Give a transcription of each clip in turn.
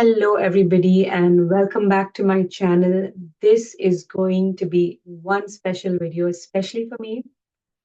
Hello, everybody, and welcome back to my channel. This is going to be one special video, especially for me,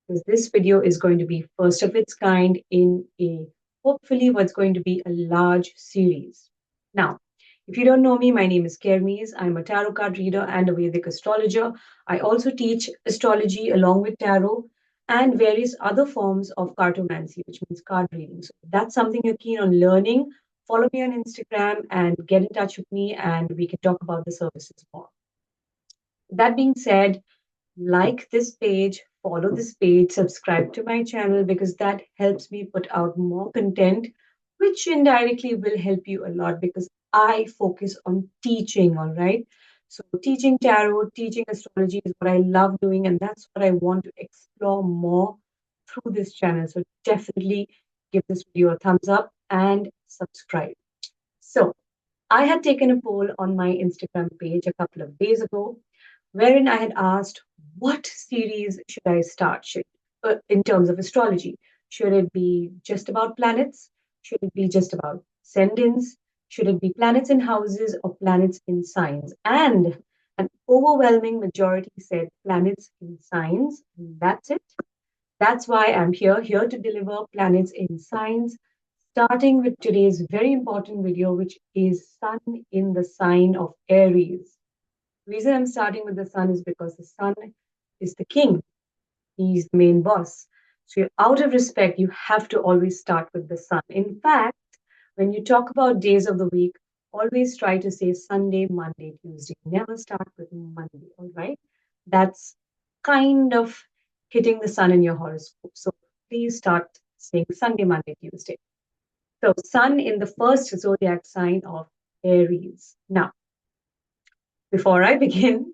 because this video is going to be first of its kind in a hopefully what's going to be a large series. Now, if you don't know me, my name is Kermes. I'm a tarot card reader and a Vedic astrologer. I also teach astrology along with tarot and various other forms of cartomancy, which means card reading. So if that's something you're keen on learning, follow me on Instagram and get in touch with me, and we can talk about the services more. That being said, like this page, follow this page, subscribe to my channel because that helps me put out more content, which indirectly will help you a lot because I focus on teaching, all right? So, teaching tarot, teaching astrology is what I love doing, and that's what I want to explore more through this channel. So, definitely give this video a thumbs up and subscribe. So, I had taken a poll on my Instagram page a couple of days ago wherein I had asked, what series should I start in terms of astrology? Should it be just about planets? Should it be just about ascendants? Should it be planets in houses or planets in signs? And an overwhelming majority said planets in signs. That's it. That's why I'm here to deliver planets in signs, starting with today's very important video, which is Sun in the sign of Aries. The reason I'm starting with the sun is because the sun is the king. He's the main boss. So, out of respect, you have to always start with the sun. In fact, when you talk about days of the week, always try to say Sunday, Monday, Tuesday. Never start with Monday, all right? That's kind of hitting the sun in your horoscope. So, please start saying Sunday, Monday, Tuesday. So, sun in the first zodiac sign of Aries. Now, before I begin,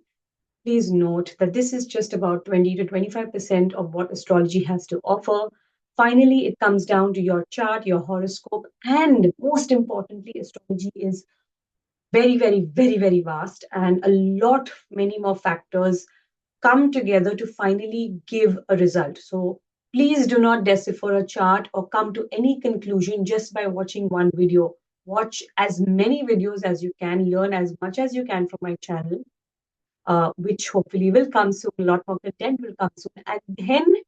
please note that this is just about 20 to 25% of what astrology has to offer. Finally, it comes down to your chart, your horoscope, and most importantly, astrology is very vast, and a lot, many more factors come together to finally give a result. So please do not decipher a chart or come to any conclusion just by watching one video. Watch as many videos as you can, learn as much as you can from my channel, which hopefully will come soon. A lot more content will come soon. And then you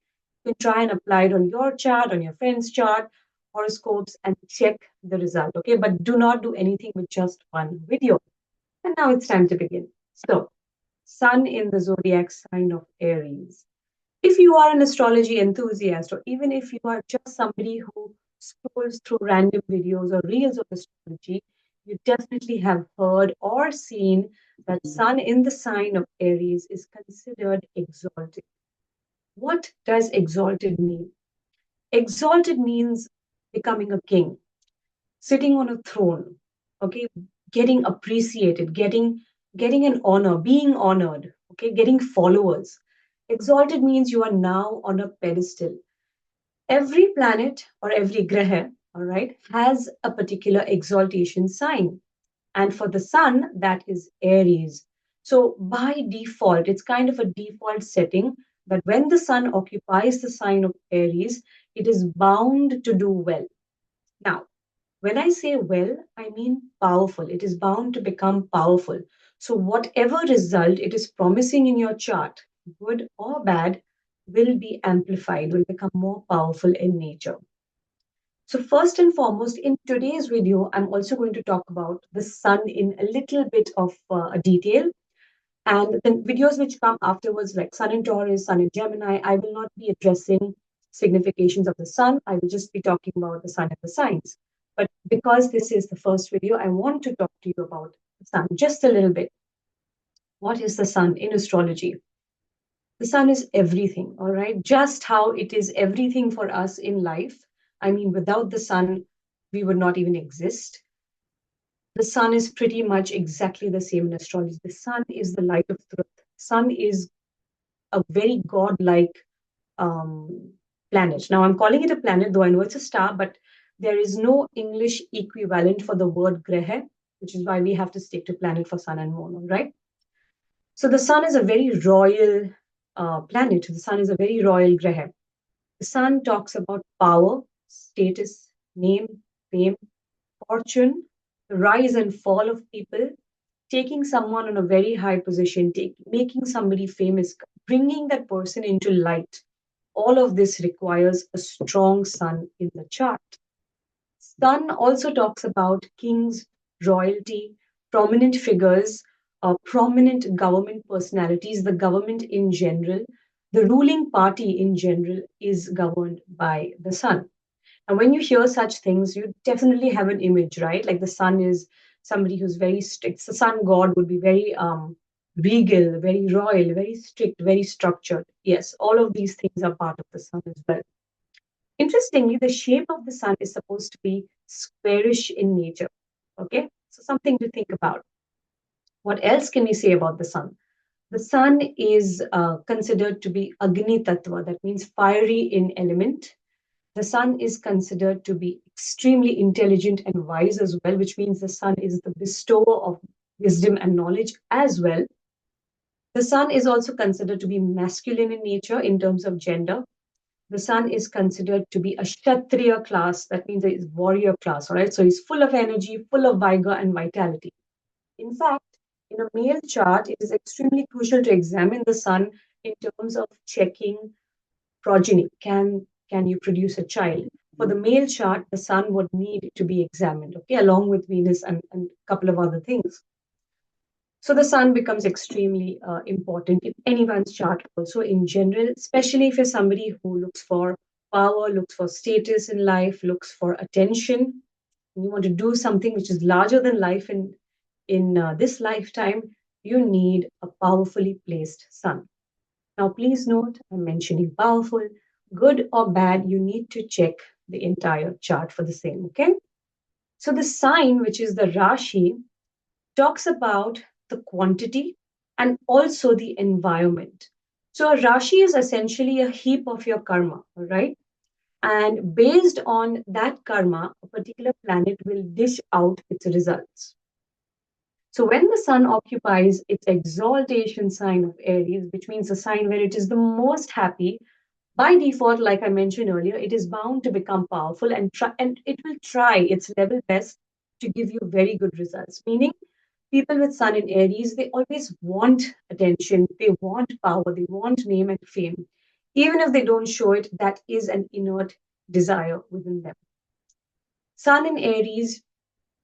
can try and apply it on your chart, on your friend's chart, horoscopes, and check the result. Okay, but do not do anything with just one video. And now it's time to begin. So, Sun in the zodiac sign of Aries. If you are an astrology enthusiast, or even if you are just somebody who scrolls through random videos or reels of astrology, you definitely have heard or seen that Sun in the sign of Aries is considered exalted. What does exalted mean? Exalted means becoming a king, sitting on a throne, okay, getting appreciated, getting an honor, being honored, okay, getting followers. Exalted means you are now on a pedestal. Every planet or every graha, all right, has a particular exaltation sign. And for the sun, that is Aries. So by default, it's kind of a default setting that when the sun occupies the sign of Aries, it is bound to do well. Now, when I say well, I mean powerful. It is bound to become powerful. So, whatever result it is promising in your chart, good or bad, will be amplified, will become more powerful in nature. So, first and foremost, in today's video, I'm also going to talk about the sun in a little bit of a detail. And the videos which come afterwards, like Sun in Taurus, Sun in Gemini, I will not be addressing significations of the sun. I will just be talking about the sun and the signs. But because this is the first video, I want to talk to you about the sun just a little bit. What is the sun in astrology? The sun is everything, all right? Just how it is everything for us in life. I mean, without the sun, we would not even exist. The sun is pretty much exactly the same in astrology. The sun is the light of truth. Sun is a very god-like planet. Now, I'm calling it a planet, though I know it's a star, but there is no English equivalent for the word graha, which is why we have to stick to planet for sun and moon, all right? So the sun is a very royal planet. The sun is a very royal graha. The sun talks about power, status, name, fame, fortune, rise and fall of people, taking someone on a very high position, making somebody famous, bringing that person into light. All of this requires a strong sun in the chart. Sun also talks about kings, royalty, prominent figures, prominent government personalities, the government in general. The ruling party in general is governed by the sun. And when you hear such things, you definitely have an image, right? Like the sun is somebody who's very strict. The sun god would be very regal, very royal, very strict, very structured. Yes, all of these things are part of the sun as well. Interestingly, the shape of the sun is supposed to be squarish in nature. Okay, so something to think about. What else can we say about the sun? The sun is considered to be Agni Tattva, that means fiery in element. The sun is considered to be extremely intelligent and wise as well, which means the sun is the bestower of wisdom and knowledge as well. The sun is also considered to be masculine in nature in terms of gender. The sun is considered to be a Kshatriya class, that means it's warrior class, all right? So he's full of energy, full of vigor and vitality. In fact, in a male chart, it is extremely crucial to examine the sun in terms of checking progeny. Can you produce a child? For the male chart, the sun would need to be examined, okay, along with Venus and a couple of other things. So the sun becomes extremely important in anyone's chart, also in general, especially if you're somebody who looks for power, looks for status in life, looks for attention. And you want to do something which is larger than life in this lifetime. You need a powerfully placed sun. Now, please note, I'm mentioning powerful, good or bad. You need to check the entire chart for the same. Okay. So the sign, which is the Rashi, talks about the quantity and also the environment. So a Rashi is essentially a heap of your karma, all right? And based on that karma, a particular planet will dish out its results. So when the sun occupies its exaltation sign of Aries, which means a sign where it is the most happy, by default, like I mentioned earlier, it is bound to become powerful and it will try its level best to give you very good results. Meaning, people with sun in Aries, they always want attention, they want power, they want name and fame. Even if they don't show it, that is an inert desire within them. Sun in Aries,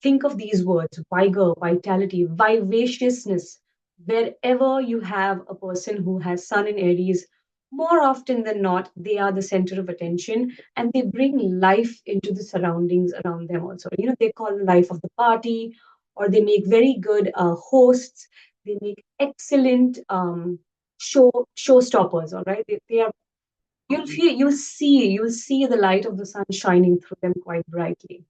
think of these words: vigor, vitality, vivaciousness. Wherever you have a person who has sun in Aries, more often than not, they are the center of attention and they bring life into the surroundings around them also. You know, they call the life of the party, or they make very good hosts. They make excellent showstoppers, all right? They are, you'll see the light of the sun shining through them quite brightly.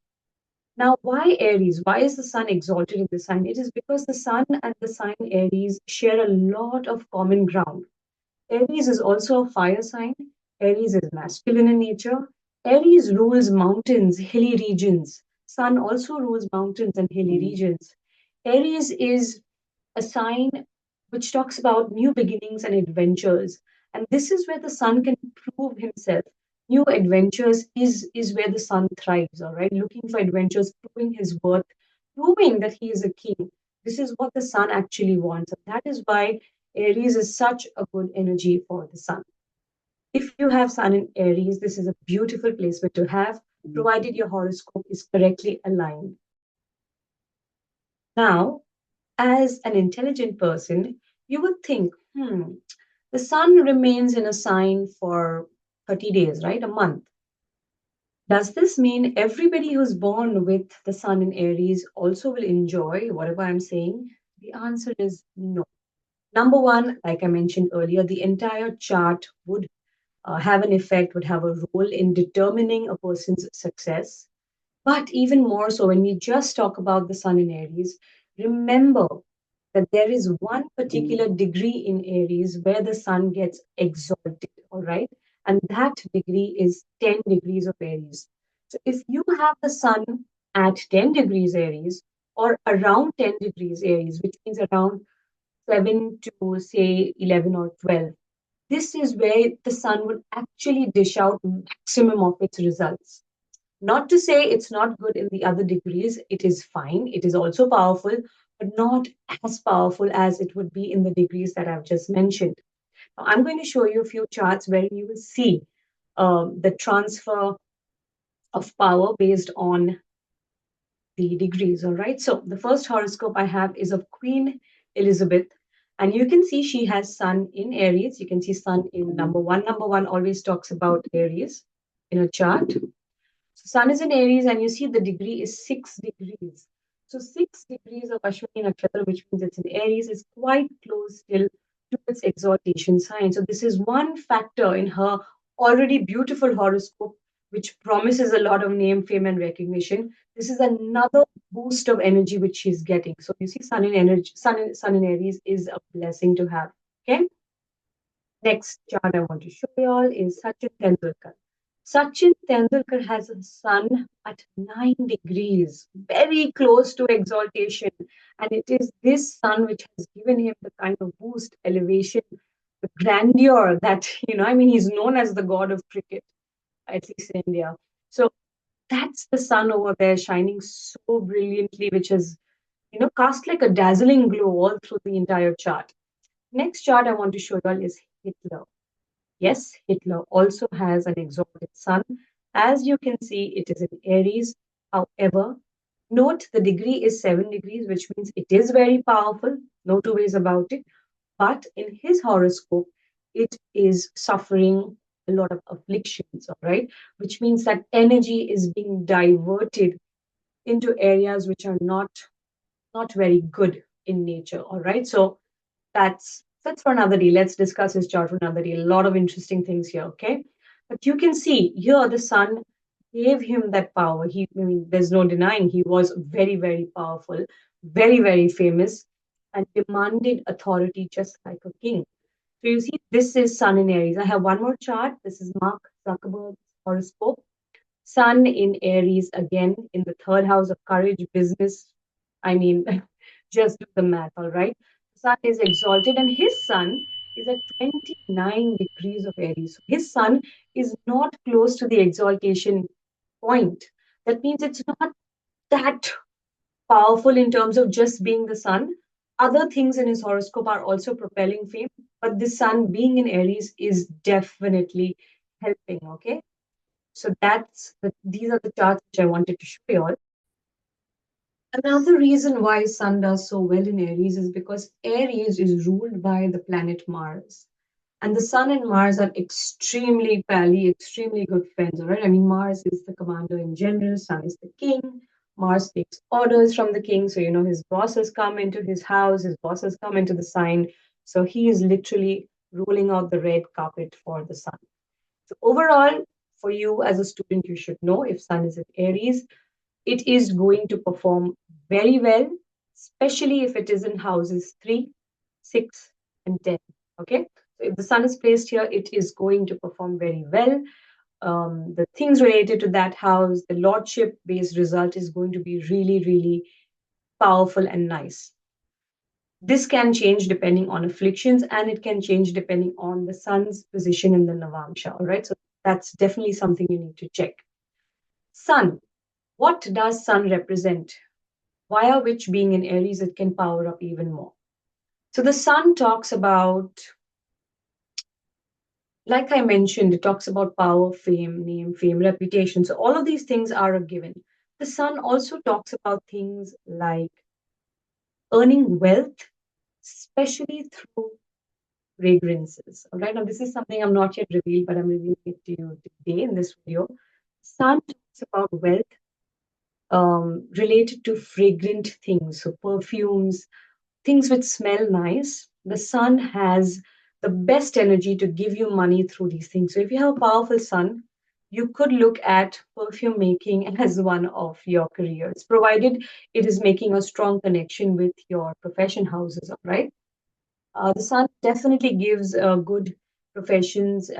Now, why Aries? Why is the sun exalted in the sign? It is because the sun and the sign Aries share a lot of common ground. Aries is also a fire sign. Aries is masculine in nature. Aries rules mountains, hilly regions. Sun also rules mountains and hilly regions. Aries is a sign which talks about new beginnings and adventures. And this is where the sun can prove himself. New adventures is where the sun thrives, all right? Looking for adventures, proving his worth, proving that he is a king. This is what the sun actually wants. And that is why Aries is such a good energy for the sun. If you have sun in Aries, this is a beautiful placement to have, provided your horoscope is correctly aligned. Now, as an intelligent person, you would think, the sun remains in a sign for 30 days, right? A month. Does this mean everybody who's born with the sun in Aries also will enjoy whatever I'm saying? The answer is no. Number one, like I mentioned earlier, the entire chart would have an effect, would have a role in determining a person's success. But even more so, when we just talk about the sun in Aries, remember that there is one particular degree in Aries where the sun gets exalted, all right? And that degree is 10 degrees of Aries. So if you have the sun at 10 degrees Aries or around 10 degrees Aries, which means around 7 to say 11 or 12, this is where the sun will actually dish out maximum of its results. Not to say it's not good in the other degrees, it is fine. It is also powerful, but not as powerful as it would be in the degrees that I've just mentioned. Now, I'm going to show you a few charts where you will see the transfer of power based on the degrees. All right. So the first horoscope I have is of Queen Elizabeth. And you can see she has Sun in Aries. You can see Sun in number one. Number one always talks about Aries in a chart. So Sun is in Aries, and you see the degree is 6 degrees. So 6 degrees of Ashwini Nakshatra, which means it's in Aries, is quite close still to its exaltation sign. So this is one factor in her already beautiful horoscope, which promises a lot of name, fame, and recognition. This is another boost of energy which she's getting. So you see, Sun in energy, Sun in Aries is a blessing to have. Okay. Next chart I want to show you all is Sachin Tendulkar. Sachin Tendulkar has a sun at 9 degrees, very close to exaltation. And it is this sun which has given him the kind of boost, elevation, the grandeur that, I mean, he's known as the god of cricket, at least in India. So that's the sun over there shining so brilliantly, which has, cast like a dazzling glow all through the entire chart. Next chart I want to show you all is Hitler. Yes, Hitler also has an exalted sun. As you can see, it is in Aries. However, note the degree is 7 degrees, which means it is very powerful, no two ways about it. But in his horoscope, it is suffering a lot of afflictions, all right? Which means that energy is being diverted into areas which are not very good in nature, all right? So that's for another day. Let's discuss his chart for another day. A lot of interesting things here, okay? But you can see here the sun gave him that power. I mean, there's no denying he was very, very powerful, very, very famous, and demanded authority just like a king. So you see, this is Sun in Aries. I have one more chart. This is Mark Zuckerberg's horoscope. Sun in Aries again in the third house of courage, business. I mean, just do the math, all right? Sun is exalted, and his sun is at 29 degrees of Aries. So his sun is not close to the exaltation point. That means it's not that powerful in terms of just being the sun. Other things in his horoscope are also propelling fame, but the sun being in Aries is definitely helping, okay? So these are the charts which I wanted to show you all. Another reason why Sun does so well in Aries is because Aries is ruled by the planet Mars. And the Sun and Mars are extremely pally, extremely good friends, all right? I mean, Mars is the commander in general, Sun is the king. Mars takes orders from the king. So, his bosses come into his house, his bosses come into the sign. So he is literally rolling out the red carpet for the Sun. So overall, for you as a student, you should know if Sun is in Aries, it is going to perform very well, especially if it is in houses 3, 6, and 10. Okay. So if the sun is placed here, it is going to perform very well. The things related to that house, the lordship based result is going to be really, really powerful and nice. This can change depending on afflictions, and it can change depending on the sun's position in the Navamsha. All right. So that's definitely something you need to check. Sun. What does sun represent? Via which being in Aries, it can power up even more. So the sun talks about, like I mentioned, it talks about power, fame, name, fame, reputation. So all of these things are a given. The sun also talks about things like earning wealth, especially through fragrances. All right. Now, this is something I'm not yet revealed, but I'm revealing it to you today in this video. Sun talks about wealth related to fragrant things, so perfumes, things which smell nice. The sun has the best energy to give you money through these things. So if you have a powerful sun, you could look at perfume making as one of your careers, provided it is making a strong connection with your profession houses, all right? The sun definitely gives good professions,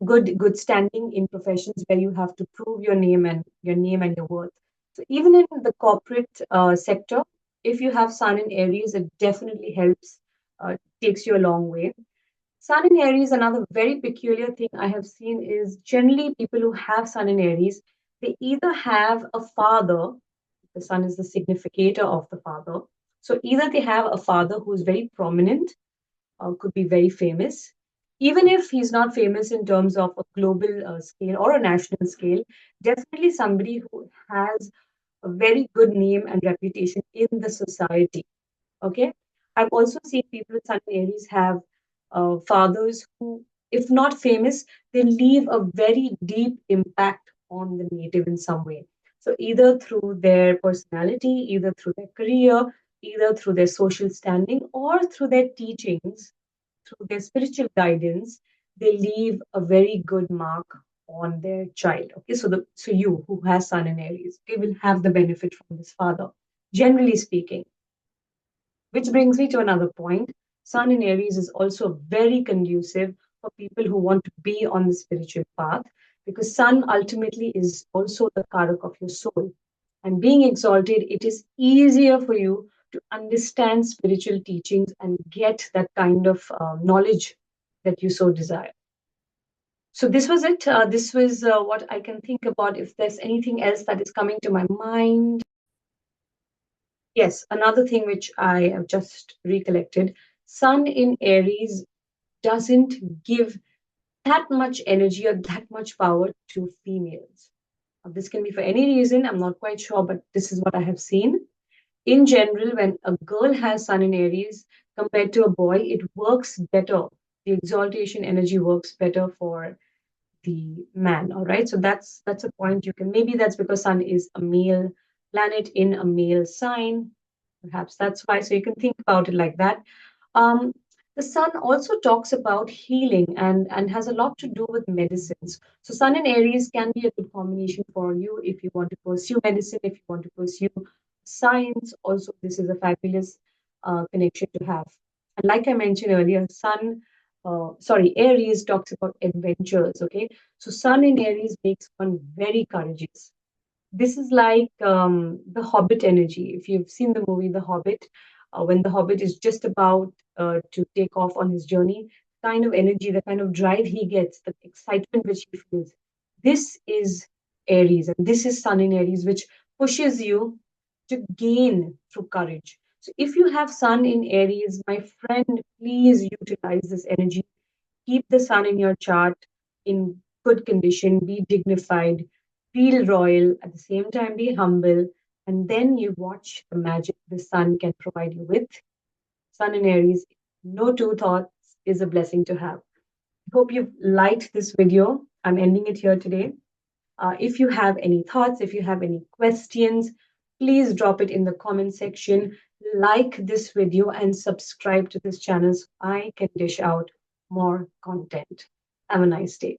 good standing in professions where you have to prove your name and your worth. So even in the corporate sector, if you have sun in Aries, it definitely helps, takes you a long way. Sun in Aries, another very peculiar thing I have seen is generally people who have sun in Aries, they either have a father, the sun is the significator of the father. So either they have a father who's very prominent, could be very famous, even if he's not famous in terms of a global scale or a national scale, definitely somebody who has a very good name and reputation in the society. Okay. I've also seen people with Sun in Aries have fathers who, if not famous, they leave a very deep impact on the native in some way. So either through their personality, either through their career, either through their social standing, or through their teachings, through their spiritual guidance, they leave a very good mark on their child. Okay, so you who has Sun in Aries, they will have the benefit from this father, generally speaking. Which brings me to another point. Sun in Aries is also very conducive for people who want to be on the spiritual path because Sun ultimately is also the karak of your soul. And being exalted, it is easier for you to understand spiritual teachings and get that kind of knowledge that you so desire. So this was it. This was what I can think about. If there's anything else that is coming to my mind, yes, another thing which I have just recollected, Sun in Aries doesn't give that much energy or that much power to females. Now, this can be for any reason, I'm not quite sure, but this is what I have seen. In general, when a girl has Sun in Aries compared to a boy, it works better. The exaltation energy works better for the man. All right. So that's a point you can, maybe that's because Sun is a male planet in a male sign. Perhaps that's why. So you can think about it like that. Um, the sun also talks about healing and has a lot to do with medicines. So sun and Aries can be a good combination for you if you want to pursue medicine, if you want to pursue science. Also, this is a fabulous connection to have. And like I mentioned earlier, Aries talks about adventures. Okay, so sun in Aries makes one very courageous. This is like the Hobbit energy. If you've seen the movie The Hobbit, when the Hobbit is just about to take off on his journey, kind of energy, the kind of drive he gets, the excitement which he feels. This is Aries, and this is Sun in Aries, which pushes you to gain through courage. So if you have Sun in Aries, my friend, please utilize this energy. Keep the sun in your chart in good condition, be dignified, feel royal, at the same time, be humble, and then you watch the magic the sun can provide you with. Sun in Aries, no two thoughts is a blessing to have. I hope you've liked this video. I'm ending it here today. If you have any thoughts, if you have any questions, please drop it in the comment section. Like this video and subscribe to this channel so I can dish out more content. Have a nice day.